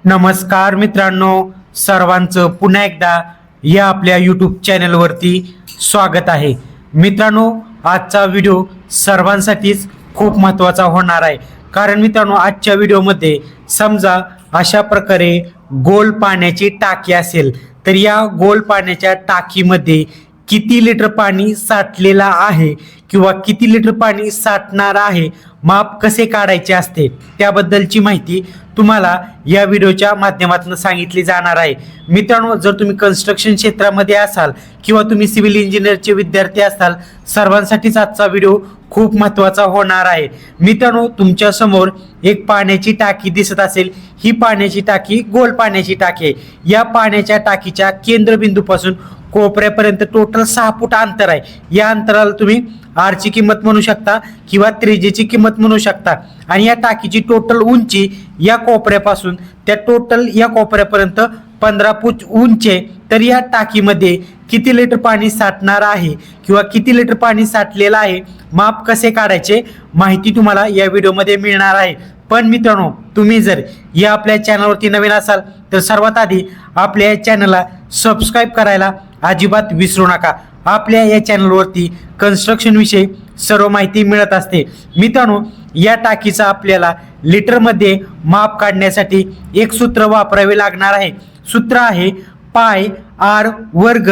नमस्कार मित्रांनो, सर्वांचं पुन्हा एकदा या आपल्या यूट्यूब चॅनलवरती स्वागत आहे। मित्रांनो, आजचा व्हिडिओ सर्वांसाठीच खूप महत्त्वाचा होणार आहे, कारण मित्रांनो आजच्या व्हिडिओमध्ये समजा अशा प्रकारे गोल पाण्याची टाकी असेल तर या गोल पाण्याच्या टाकीमध्ये किती लिटर पाणी साठलेला आहे किंवा किती लिटर पाणी साठणार आहे, माप कसे काढायचे असते त्याबद्दलची माहिती तुम्हाला या व्हिडिओच्या माध्यमातून सांगितली जाणार आहे। मित्रांनो, जर तुम्ही कन्स्ट्रक्शन क्षेत्रामध्ये असाल किंवा तुम्ही सिव्हिल इंजिनिअरचे विद्यार्थी असाल, सर्वांसाठीच आजचा व्हिडिओ खूप महत्त्वाचा होणार आहे। मित्रांनो, तुमच्या समोर एक पाण्याची टाकी दिसत असेल, ही पाण्याची टाकी गोल पाण्याची टाकी आहे। या पाण्याच्या टाकीच्या केंद्रबिंदूपासून कोपऱ्यापर्यंत टोटल 6 फूट अंतर आहे। या अंतराला तुम्ही आर ची किंमत म्हणू शकता किंवा त्रिज्येची किंमत म्हणू शकता। आणि या टाकीची टोटल उंची या कोपऱ्यापासून त्या टोटल या कोपऱ्यापर्यंत 15 फूट उंची आहे। तर या टाकीमध्ये किती लिटर पाणी साठणार आहे किंवा किती लिटर पाणी साठलेलं आहे, माप कसे काढायचे माहिती तुम्हाला या व्हिडिओमध्ये मिळणार आहे। पण मित्रांनो, तुम्ही जर या आपल्या चॅनलवरती नवीन असाल तर सर्वात आधी आपल्या या चॅनलला सबस्क्राईब करायला अजिबात विसरू नका। आपल्या या चॅनलवरती कन्स्ट्रक्शन विषयी सर्व माहिती मिळत असते। मित्रांनो, या टाकीचा आपल्याला लिटरमध्ये माप काढण्यासाठी एक सूत्र वापरावे लागणार आहे। सूत्र आहे पाय आर वर्ग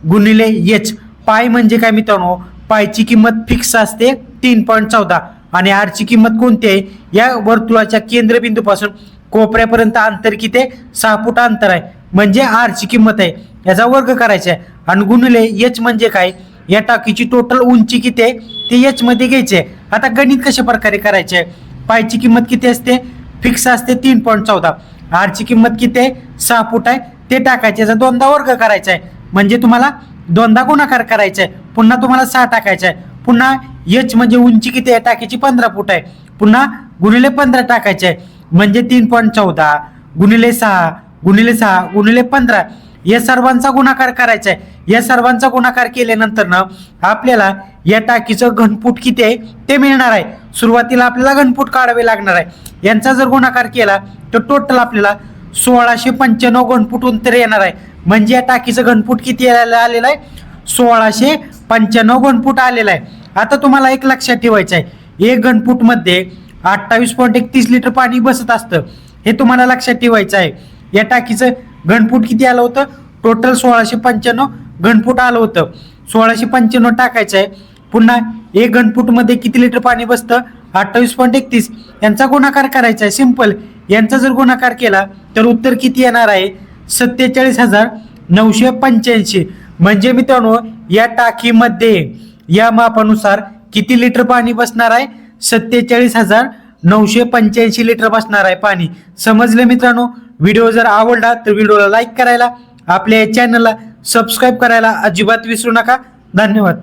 गुणिले एच। पाय म्हणजे काय मित्रांनो, पायची किंमत फिक्स असते 3.14 आणि आर ची किंमत कोणती आहे, या वर्तुळाच्या केंद्रबिंदूपासून कोपऱ्यापर्यंत अंतर किती, 6 फूट अंतर आहे, म्हणजे आर ची किंमत आहे, याचा वर्ग करायचा आहे। आणि गुणिले एच म्हणजे काय, या टाकीची टोटल उंची किती आहे ते एच मध्ये घ्यायचे। आता गणित कशा प्रकारे करायचे, पायची किंमत किती असते, फिक्स असते 3.14, आर ची किंमत किती आहे 6 फूट आहे, ते टाकायचे, याचा दोनदा वर्ग करायचा आहे, म्हणजे तुम्हाला दोनदा गुणाकार करायचा आहे, पुन्हा तुम्हाला 6 टाकायचा आहे, पुन्हा एच म्हणजे उंची किती आहे टाकीची 15 फूट आहे, पुन्हा गुणिले 15 टाकायचे आहे, म्हणजे 3.14 गुणिले 6 गुणिले 6 गुणिले 15 या सर्वांचा गुणाकार करायचा आहे। या सर्वांचा गुणाकार केल्यानंतर ना आपल्याला या टाकीचं घनफूट किती आहे ते मिळणार आहे। सुरुवातीला आपल्याला घनफूट काढावे लागणार आहे। यांचा जर गुणाकार केला तर टोटल आपल्याला 1695 घनफूट अंतर येणार आहे, म्हणजे या टाकीचं घनफूट किती आलेलं आहे, 1695 घनफूट आलेलं आहे। आता तुम्हाला एक लक्षात ठेवायचं आहे, एक घनफूट मध्ये 28.31 लिटर पाणी बसत असतं, हे तुम्हाला लक्षात ठेवायचं आहे। या टाकीचं घनफूट किती आलं होतं, टोटल 1695 घनफूट आलं होतं, 1695 टाकायचं आहे, पुन्हा एक घनफूट मध्ये किती लिटर पाणी बसतं 28.31, यांचा गुणाकार करायचा आहे, सिंपल। यांचा जर गुणाकार केला तर उत्तर किती येणार आहे, 47,985। म्हणजे मित्रांनो, या टाकीमध्ये या मापानुसार किती लिटर पाणी बसणार आहे, 47,985 लिटर बसणार आहे पाणी। समजले मित्रांनो? व्हिडिओ जर आवडला तर व्हिडिओला लाईक करायला, आपल्या चॅनलला सबस्क्राईब करायला अजिबात विसरू नका। धन्यवाद।